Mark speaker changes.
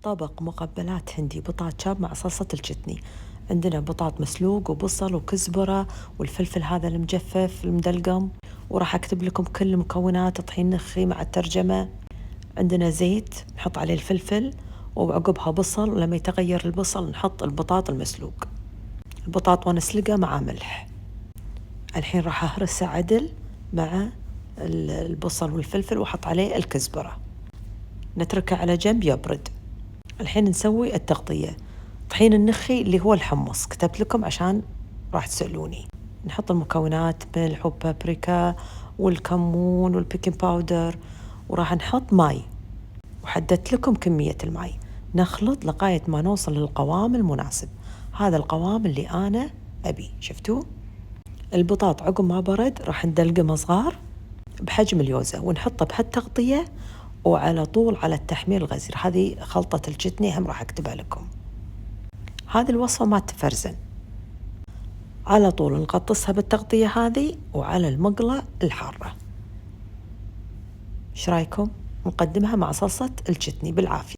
Speaker 1: طبق مقبلات هندي بطاط شاب مع صلصة الشتني. عندنا بطاط مسلوق وبصل وكزبرة والفلفل هذا المجفف المدلقم، وراح أكتب لكم كل المكونات: طحين نخي مع الترجمة. عندنا زيت نحط عليه الفلفل وعقبها بصل، ولما يتغير البصل نحط البطاط المسلوق. البطاط ونسلقه مع ملح. الحين راح أهرسه عدل مع البصل والفلفل وأحط عليه الكزبرة، نتركه على جنب يبرد. الحين نسوي التغطية. طحين النخي اللي هو الحمص كتبت لكم عشان راح تسألوني. نحط المكونات: ملح وبابريكا والكمون والبيكنج باودر، وراح نحط ماي، وحددت لكم كمية الماي. نخلط لغاية ما نوصل للقوام المناسب. هذا القوام اللي أنا أبي. شفتوه؟ البطاط عقب ما برد راح ندلقمه صغار بحجم اليوزة ونحطه بهالتغطية، وعلى طول على التحمير الغزير. هذه خلطة الجتني هم راح أكتبها لكم. هذه الوصفة ما تفرزن، على طول نغطسها بالتغطية هذه وعلى المقلة الحارة. ايش رايكم؟ نقدمها مع صلصة الجتني بالعافية.